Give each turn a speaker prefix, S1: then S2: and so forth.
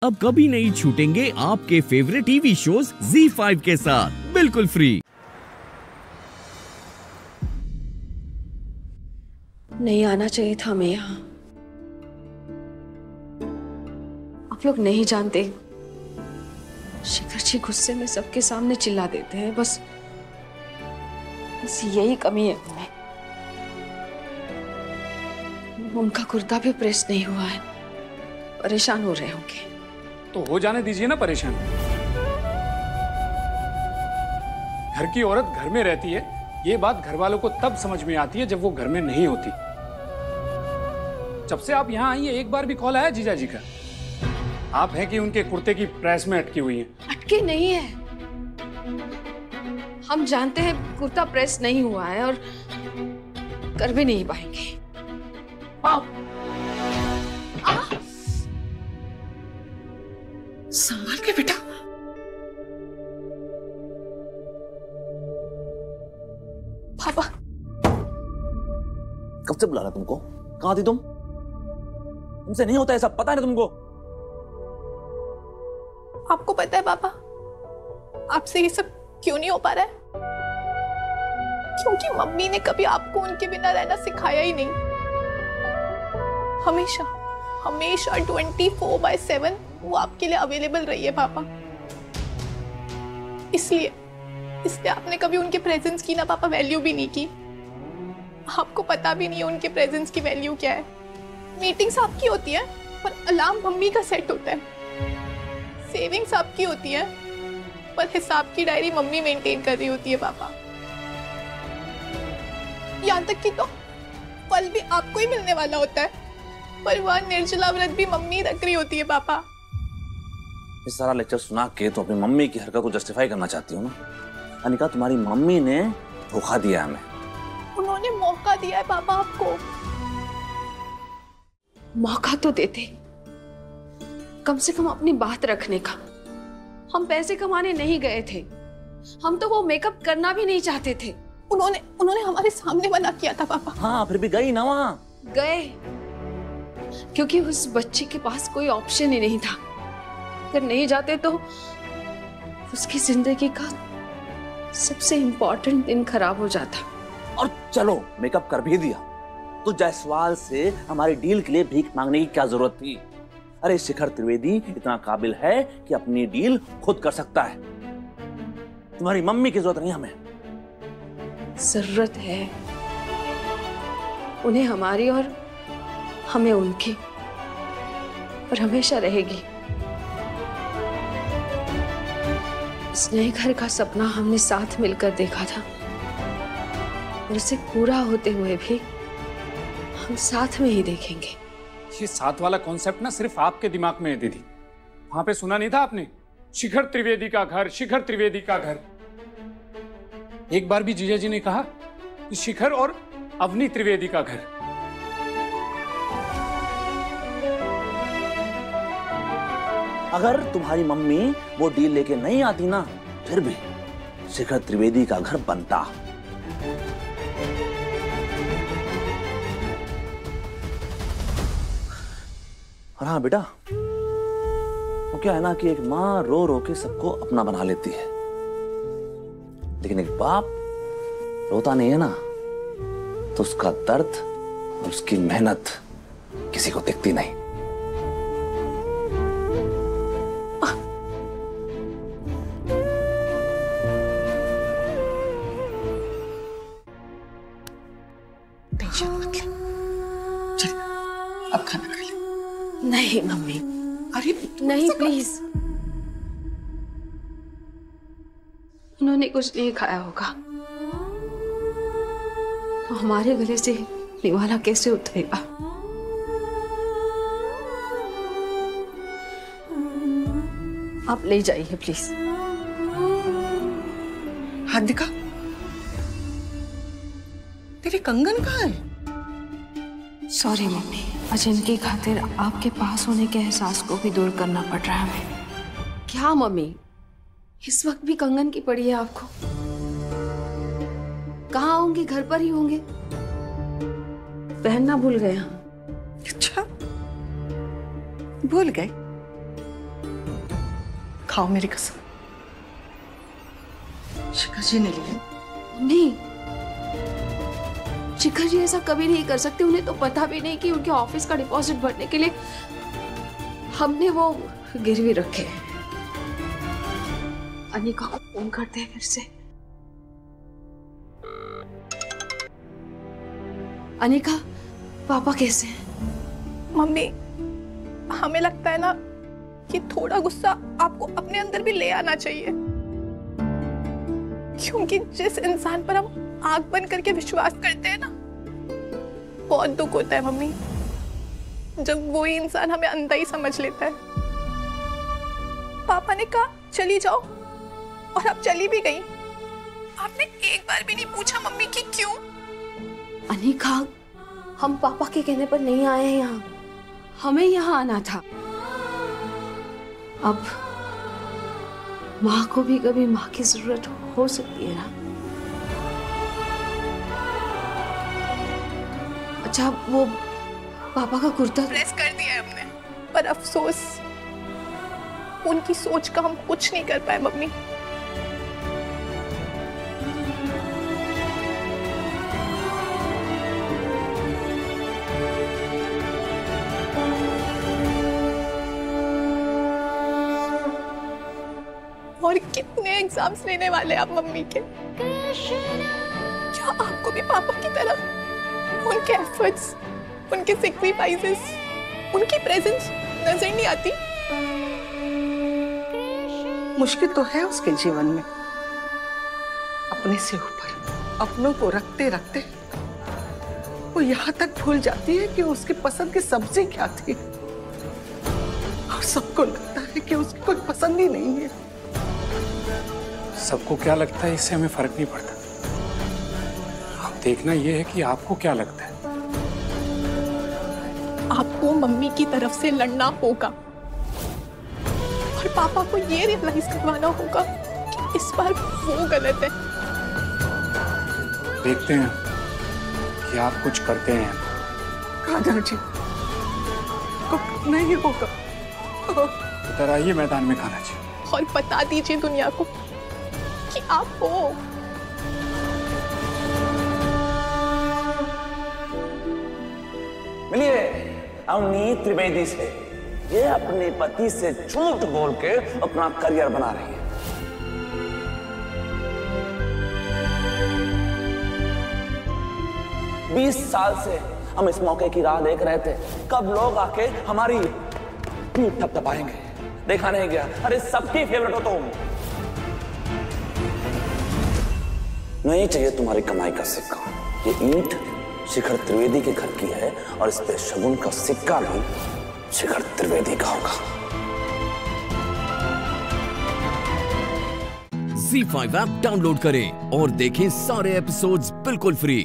S1: अब कभी नहीं छूटेंगे आपके फेवरेट टीवी शोज ZEE5 के साथ बिल्कुल फ्री।
S2: नहीं आना चाहिए था मैं यहाँ। आप लोग नहीं जानते, शिखर जी गुस्से में सबके सामने चिल्ला देते हैं। बस यही कमी है उनमें। उनका कुर्ता भी प्रेस नहीं हुआ है, परेशान हो रहे होंगे।
S3: तो हो जाने दीजिए ना परेशान। घर की औरत घर में रहती है, ये बात घर वालों को तब समझ में आती है जब वो घर में नहीं होती। जब से आप यहाँ आई हैं, एक बार भी कॉल आया जीजा जी का? आप हैं कि उनके कुर्ते की प्रेस में अटकी हुई हैं?
S2: अटकी नहीं है, हम जानते हैं कुर्ता प्रेस नहीं हुआ है और कर भी नहीं पाएंगे।
S4: संभाल के बेटा।
S2: पापा,
S5: कब से बुला रहा तुमको? कहां थी तुम? तुमसे नहीं होता ऐसा, पता है ना तुमको?
S4: आपको पता है पापा, आपसे ये सब क्यों नहीं हो पा रहा है? क्योंकि मम्मी ने कभी आपको उनके बिना रहना सिखाया ही नहीं। हमेशा हमेशा 24/7 वो आपके लिए अवेलेबल रही है पापा। इसलिए आपने कभी उनके प्रेजेंस की ना पापा वैल्यू भी नहीं की। आपको पता भी नहीं है उनके प्रेजेंस की वैल्यू क्या है। मीटिंग्स आपकी होती है पर अलार्म मम्मी का सेट होता है। सेविंग्स आपकी होती है पर हिसाब की डायरी मम्मी मेंटेन कर रही होती है पापा। यहाँ तक कि तो फल भी आपको ही मिलने वाला होता है पर वह निर्जला व्रत भी मम्मी रख रही होती है पापा।
S5: ये सारा लेक्चर सुना के तो अपनी मम्मी की हरकत को जस्टिफाई करना चाहती हूँ ना? अनिका, तुम्हारी मम्मी ने धोखा दिया हमें।
S4: उन्होंने मौका दिया है पापा आपको।
S2: मौका तो देते, कम से कम अपनी बात रखने का। हम पैसे कमाने नहीं गए थे, हम तो वो मेकअप करना भी नहीं चाहते थे।
S4: उन्होंने हमारे सामने मना किया था पापा।
S5: हाँ, फिर भी गई ना वहां।
S2: गए क्योंकि उस बच्ची के पास कोई ऑप्शन ही नहीं था। अगर नहीं जाते तो उसकी जिंदगी का सबसे इंपॉर्टेंट दिन खराब हो जाता।
S5: और चलो मेकअप कर भी दिया तो जायसवाल से हमारी डील के लिए भीख मांगने की क्या जरूरत थी? अरे शिखर त्रिवेदी इतना काबिल है कि अपनी डील खुद कर सकता है। तुम्हारी मम्मी की जरूरत नहीं हमें।
S2: जरूरत है उन्हें हमारी और हमें उनकी, और हमेशा रहेगी। इस नए घर का सपना हमने साथ मिलकर देखा था और इसे पूरा होते हुए भी हम साथ में ही देखेंगे।
S3: ये साथ वाला कॉन्सेप्ट ना सिर्फ आपके दिमाग में है दीदी। वहां पे सुना नहीं था आपने? शिखर त्रिवेदी का घर, शिखर त्रिवेदी का घर। एक बार भी जीजा जी ने कहा कि शिखर और अवनी त्रिवेदी का घर।
S5: अगर तुम्हारी मम्मी वो डील लेके नहीं आती ना, फिर भी शिखर त्रिवेदी का घर बनता। और हाँ बेटा, वो क्या है ना कि एक माँ रो रो के सबको अपना बना लेती है, लेकिन एक बाप रोता नहीं है ना, तो उसका दर्द और उसकी मेहनत किसी को दिखती नहीं।
S4: अब खाना खा ले।
S2: नहीं मम्मी,
S4: अरे
S2: नहीं प्लीज। उन्होंने कुछ नहीं खाया होगा तो हमारे गले से निवाला कैसे उतरेगा? आप ले जाइए प्लीज।
S4: हाथ दिखा। तेरे कंगन कहाँ है?
S2: सॉरी मम्मी, आज इनकी खातिर आपके पास होने के एहसास को भी दूर करना पड़ रहा है हमें। क्या मम्मी, इस वक्त भी कंगन की पड़ी है आपको? कहाँ होंगे? घर पर ही होंगे। पहनना भूल गए हम।
S4: अच्छा, भूल गए?
S6: खाओ मेरी कसम। शिखर जी ने लिए?
S2: नहीं, शिखर जी ऐसा कभी नहीं कर सकते। उन्हें तो पता भी नहीं कि उनके ऑफिस का डिपॉजिट भरने के लिए हमने वो गिरवी रखे हैं। अनिका को फोन करते हैं फिर से। अनिका, पापा कैसे हैं?
S4: मम्मी, हमें लगता है ना कि थोड़ा गुस्सा आपको अपने अंदर भी ले आना चाहिए, क्योंकि जिस इंसान पर हम आंख बंद करके विश्वास करते हैं ना, बहुत दुख होता है मम्मी जब वही इंसान हमें अंधा ही समझ लेता है। पापा ने कहा चली जाओ और आप चली भी गई। आपने एक बार भी नहीं पूछा मम्मी कि क्यों?
S2: अनिका, हम पापा के कहने पर नहीं आए हैं यहाँ, हमें यहाँ आना था। अब माँ को भी कभी माँ की जरूरत हो सकती है ना। अच्छा, वो पापा का कुर्ता
S4: प्रेस कर दिया है हमने, पर अफसोस उनकी सोच का हम कुछ नहीं कर पाए मम्मी। और कितने एग्जाम्स लेने वाले आप मम्मी के? क्या आपको भी पापा की तरह उनके एफर्ट्स, उनके सैक्रिफाइसेस, उनकी प्रेजेंस नजर नहीं आती?
S6: मुश्किल तो है उसके जीवन में। अपने से ऊपर अपनों को रखते रखते वो यहाँ तक भूल जाती है कि उसकी पसंद की सब्जी क्या थी, और सबको लगता है कि उसकी कोई पसंद ही नहीं है।
S3: सबको क्या लगता है इससे हमें फर्क नहीं पड़ता। अब देखना यह है कि आपको क्या लगता है।
S4: आपको मम्मी की तरफ से लड़ना होगा और पापा को ये रियलाइज करवाना होगा कि इस बार वो गलत है।
S3: देखते हैं कि आप कुछ करते हैं।
S6: काजल जी को नहीं होगा।
S3: इधर आइए मैदान में खाना जी।
S4: और बता दीजिए दुनिया को कि आप हो।
S5: मिलिए अवनी त्रिवेदी से। ये अपने पति से झूठ बोल के अपना करियर बना रही है। बीस साल से हम इस मौके की राह देख रहे थे, कब लोग आके हमारी पीठ थपथपाएंगे। देखा नहीं गया। अरे सबकी फेवरेट हो तुम। नहीं चाहिए तुम्हारी कमाई का सिक्का। ये ईंट शिखर त्रिवेदी के घर की है और इस पे शगुन का सिक्का भी शिखर त्रिवेदी का होगा।
S1: ZEE5 ऐप डाउनलोड करें और देखें सारे एपिसोड्स बिल्कुल फ्री।